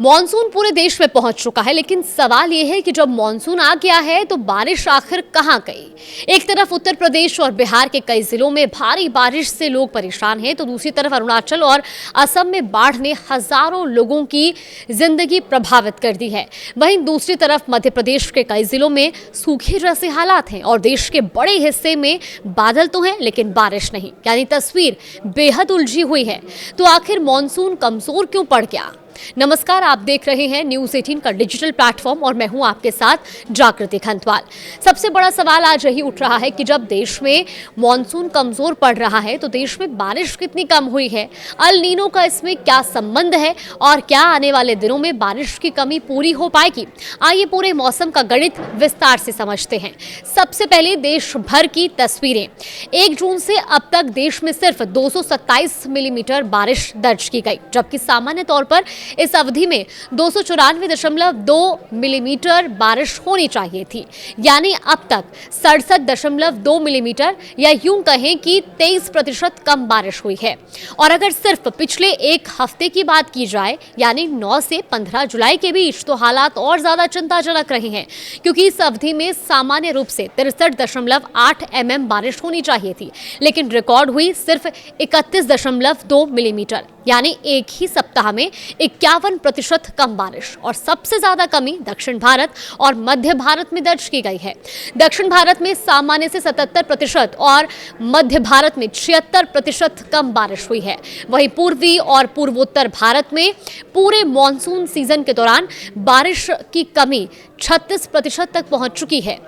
Monsoon पूरे देश में पहुंच चुका है, लेकिन सवाल यह है कि जब मॉनसून आ गया है तो बारिश आखिर कहां गई। एक तरफ उत्तर प्रदेश और बिहार के कई जिलों में भारी बारिश से लोग परेशान हैं, तो दूसरी तरफ अरुणाचल और असम में बाढ़ ने हजारों लोगों की जिंदगी प्रभावित कर दी है। वहीं दूसरी तरफ मध्य प्रदेश के कई जिलों में सूखे जैसे हालात हैं और देश के बड़े हिस्से में बादल तो हैं लेकिन बारिश नहीं, यानी तस्वीर बेहद उलझी हुई है। तो आखिर मॉनसून कमजोर क्यों पड़ गया? नमस्कार, आप देख रहे हैं न्यूज़ 18 का डिजिटल प्लेटफॉर्म और मैं हूं आपके साथ जागृति खंतवाल। सबसे बड़ा सवाल आज यही उठ रहा है कि जब देश में मॉनसून कमजोर पड़ रहा है तो देश में बारिश कितनी कम हुई है, अल नीनो का इसमें क्या संबंध है और क्या आने वाले दिनों में बारिश की कमी पूरी हो पाएगी। आइए पूरे मौसम का गणित विस्तार से समझते हैं। सबसे पहले देश भर की तस्वीरें। 1 जून से अब तक देश में सिर्फ 227 मिलीमीटर बारिश दर्ज की गई, जबकि सामान्य तौर पर इस अवधि में 294.2 मिलीमीटर बारिश होनी चाहिए थी, यानी अब तक 67.2 मिलीमीटर या यूं कहें कि 23% कम बारिश हुई है। और अगर सिर्फ पिछले एक हफ्ते की बात की जाए, यानी 9 से 15 जुलाई के बीच, तो हालात और ज्यादा चिंताजनक रहे हैं, क्योंकि इस अवधि में सामान्य रूप से 63.8 mm बारिश होनी चाहिए थी, लेकिन रिकॉर्ड हुई सिर्फ 31.2 मिलीमीटर, यानी एक ही सप्ताह में 51% कम बारिश। और सबसे ज्यादा कमी दक्षिण भारत और मध्य भारत में दर्ज की गई है। दक्षिण भारत में सामान्य से 77% और मध्य भारत में 76% कम बारिश हुई है। वहीं पूर्वी और पूर्वोत्तर भारत में पूरे मॉनसून सीजन के दौरान बारिश की कमी 36% तक पहुंच चुकी है।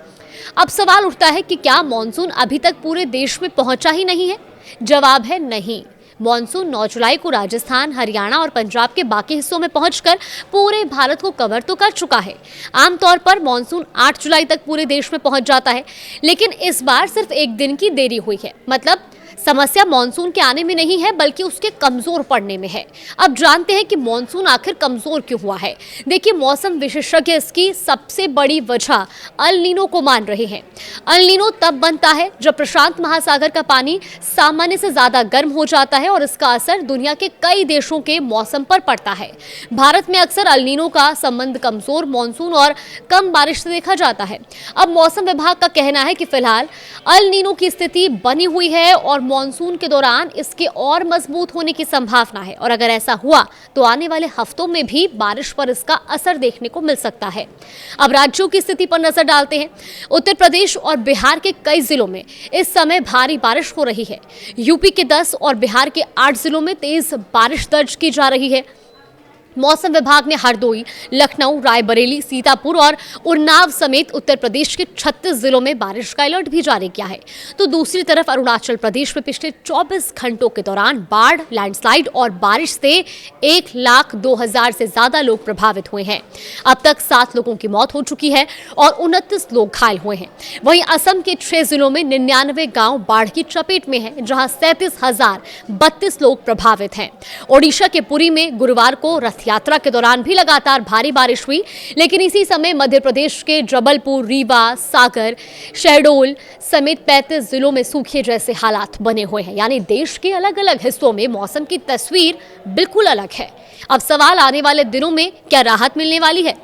अब सवाल उठता है कि क्या मॉनसून अभी तक पूरे देश में पहुंचा ही नहीं है? जवाब है नहीं। मॉनसून 9 जुलाई को राजस्थान, हरियाणा और पंजाब के बाकी हिस्सों में पहुंचकर पूरे भारत को कवर तो कर चुका है। आमतौर पर मॉनसून 8 जुलाई तक पूरे देश में पहुंच जाता है, लेकिन इस बार सिर्फ एक दिन की देरी हुई है। मतलब समस्या मॉनसून के आने में नहीं है, बल्कि उसके कमजोर पड़ने में है। अब जानते हैं कि मॉनसून आखिर कमजोर क्यों हुआ है। देखिए, मौसम विशेषज्ञ इसकी सबसे बड़ी वजह अल नीनो को मान रहे हैं। अल नीनो तब बनता है जब प्रशांत महासागर का पानी सामान्य से ज्यादा गर्म हो जाता है और इसका असर दुनिया के कई देशों के मौसम पर पड़ता है। भारत में अक्सर अल नीनो का संबंध कमजोर मॉनसून और कम बारिश से देखा जाता है। अब मौसम विभाग का कहना है कि फिलहाल अल नीनो की स्थिति बनी हुई है और मॉनसून के दौरान इसके और मजबूत होने की संभावना है, और अगर ऐसा हुआ तो आने वाले हफ्तों में भी बारिश पर इसका असर देखने को मिल सकता है। अब राज्यों की स्थिति पर नजर डालते हैं। उत्तर प्रदेश और बिहार के कई जिलों में इस समय भारी बारिश हो रही है। यूपी के 10 और बिहार के 8 जिलों में तेज बारिश दर्ज की जा रही है। मौसम विभाग ने हरदोई, लखनऊ, रायबरेली, सीतापुर और उन्नाव समेत उत्तर प्रदेश के 36 जिलों में बारिश का अलर्ट भी जारी किया है। तो दूसरी तरफ अरुणाचल प्रदेश में पिछले 24 घंटों के दौरान बाढ़, लैंडस्लाइड और बारिश से 1,02,000 से ज्यादा लोग प्रभावित हुए हैं। अब तक 7 लोगों की मौत हो चुकी है और 29 लोग घायल हुए हैं। वहीं असम के 6 जिलों में 99 गांव बाढ़ की चपेट में हैं, जहां 37,032 लोग प्रभावित हैं। ओडिशा के पुरी में गुरुवार को यात्रा के दौरान भी लगातार भारी बारिश हुई, लेकिन इसी समय मध्य प्रदेश के जबलपुर, रीवा, सागर, शहडोल समेत 35 जिलों में सूखे जैसे हालात बने हुए हैं। यानी देश के अलग अलग हिस्सों में मौसम की तस्वीर बिल्कुल अलग है। अब सवाल, आने वाले दिनों में क्या राहत मिलने वाली है?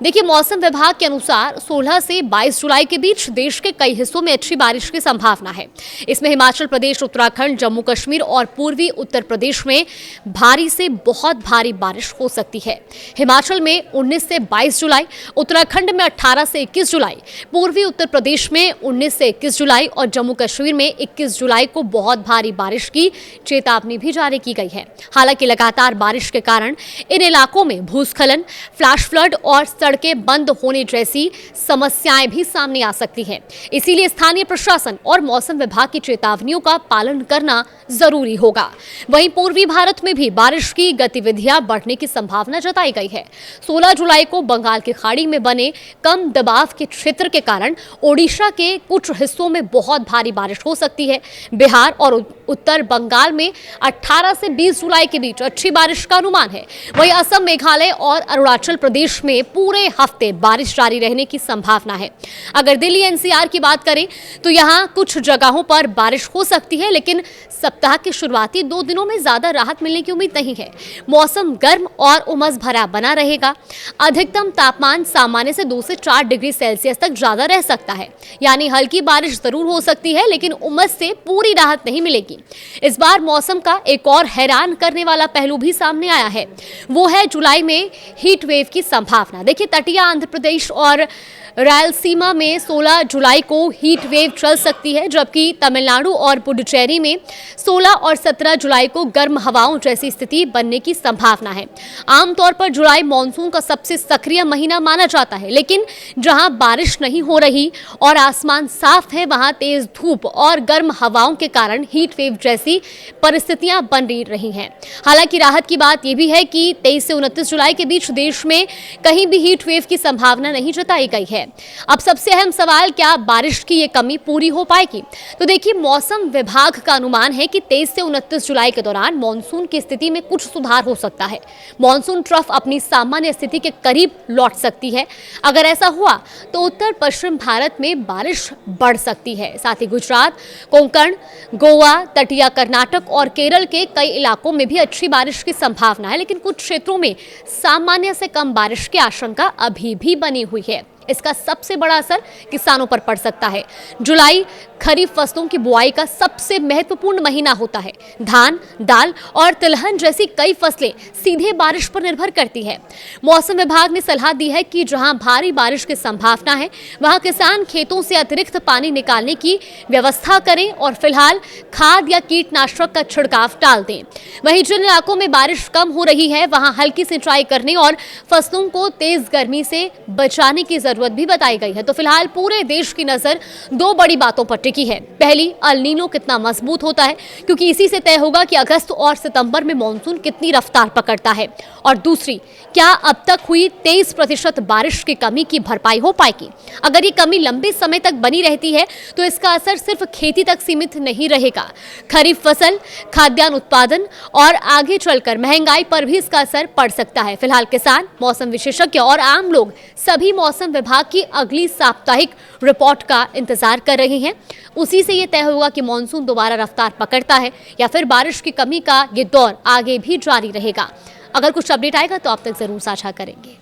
देखिए, मौसम विभाग के अनुसार 16 से 22 जुलाई के बीच देश के कई हिस्सों में अच्छी बारिश की संभावना है। इसमें हिमाचल प्रदेश, उत्तराखंड, जम्मू कश्मीर और पूर्वी उत्तर प्रदेश में भारी से बहुत भारी बारिश हो सकती है। हिमाचल में 19 से 22 जुलाई, उत्तराखंड में 18 से 21 जुलाई, पूर्वी उत्तर प्रदेश में 19 से 21 जुलाई और जम्मू कश्मीर में 21 जुलाई को बहुत भारी बारिश की चेतावनी भी जारी की गई है। हालांकि लगातार बारिश के कारण इन इलाकों में भूस्खलन, फ्लैश फ्लड और सड़कें बंद होने जैसी समस्याएं भी सामने आ सकती हैं। इसीलिए स्थानीय प्रशासन और मौसम विभाग की चेतावनियों का पालन करना जरूरी होगा। वहीं पूर्वी भारत में भी बारिश की गतिविधियां बढ़ने की संभावना जताई गई है। 16 जुलाई को बंगाल की खाड़ी में बने कम दबाव के क्षेत्र के कारण ओडिशा के कुछ हिस्सों में बहुत भारी बारिश हो सकती है। बिहार और उत्तर बंगाल में 18 से 20 जुलाई के बीच अच्छी बारिश का अनुमान है। वहीं असम, मेघालय और अरुणाचल प्रदेश में पूरे पूरे हफ्ते बारिश जारी रहने की संभावना है। अगर दिल्ली एनसीआर की बात करें तो यहाँ कुछ जगहों पर बारिश हो सकती है, लेकिन सप्ताह के शुरुआती 2 दिनों में ज्यादा राहत मिलने की उम्मीद नहीं है। मौसम गर्म और उमस भरा बना रहेगा। अधिकतम तापमान सामान्य से 2 से 4 डिग्री सेल्सियस तक ज्यादा रह सकता है, यानी हल्की बारिश जरूर हो सकती है, लेकिन उमस से पूरी राहत नहीं मिलेगी। इस बार मौसम का एक और हैरान करने वाला पहलू भी सामने आया है, वो है जुलाई में हीट वेव की संभावना। देखिए, तटीय आंध्र प्रदेश और रायलसीमा में 16 जुलाई को हीट वेव चल सकती है, जबकि तमिलनाडु और पुडुचेरी में 16 और 17 जुलाई को गर्म हवाओं जैसी स्थिति बनने की संभावना है। आमतौर पर जुलाई मानसून का सबसे सक्रिय महीना माना जाता है, लेकिन जहां बारिश नहीं हो रही और आसमान साफ है, वहां तेज धूप और गर्म हवाओं के कारण हीट वेव जैसी परिस्थितियां बन रही हैं। हालांकि राहत की बात यह भी है कि 23 से 29 जुलाई के बीच देश में कहीं भी हीट वेव की संभावना नहीं जताई गई है। अब सबसे अहम सवाल, क्या बारिश की ये कमी पूरी हो पाएगी? तो देखिए, मौसम विभाग का अनुमान है कि 23 से 29 जुलाई के दौरान मॉनसून की स्थिति में कुछ सुधार हो सकता है। मॉनसून ट्रफ अपनी सामान्य स्थिति के करीब लौट सकती है। अगर ऐसा हुआ तो उत्तर पश्चिम भारत में बारिश बढ़ सकती है। साथ ही गुजरात, कोंकण, गोवा, तटीय कर्नाटक और केरल के कई इलाकों में भी अच्छी बारिश की संभावना है, लेकिन कुछ क्षेत्रों में सामान्य से कम बारिश की आशंका अभी भी बनी हुई है। इसका सबसे बड़ा असर किसानों पर पड़ सकता है। जुलाई खरीफ फसलों की बुआई का सबसे महत्वपूर्ण महीना होता है। धान, दाल और तिलहन जैसी कई फसलें सीधे बारिश पर निर्भर करती है। मौसम विभाग ने सलाह दी है कि जहां भारी बारिश की संभावना है, वहां किसान खेतों से अतिरिक्त पानी निकालने की व्यवस्था करें और फिलहाल खाद या कीटनाशक का छिड़काव टाल दें। वहीं जिन इलाकों में बारिश कम हो रही है, वहां हल्की सिंचाई करने और फसलों को तेज गर्मी से बचाने की जरूरत भी बताई गई है। तो फिलहाल पूरे देश की नजर 2 बड़ी बातों पर टिकी है। पहली, अल नीनो कितना मजबूत होता है, क्योंकि इसी से तय होगा कि अगस्त और सितंबर में मॉनसून कितनी रफ्तार पकड़ता है। और दूसरी, क्या अब तक हुई 23% बारिश की कमी की भरपाई हो पाएगी? अगर ये कमी लंबे समय तक बनी रहती है तो इसका असर सिर्फ खेती तक सीमित नहीं रहेगा। खरीफ फसल, खाद्यान्न उत्पादन और आगे चलकर महंगाई पर भी इसका असर पड़ सकता है। फिलहाल किसान, मौसम विशेषज्ञ और आम लोग सभी मौसम विभाग की अगली साप्ताहिक रिपोर्ट का इंतजार कर रहे हैं। उसी से यह तय होगा कि मॉनसून दोबारा रफ्तार पकड़ता है या फिर बारिश की कमी का ये दौर आगे भी जारी रहेगा। अगर कुछ अपडेट आएगा तो आप तक जरूर साझा करेंगे।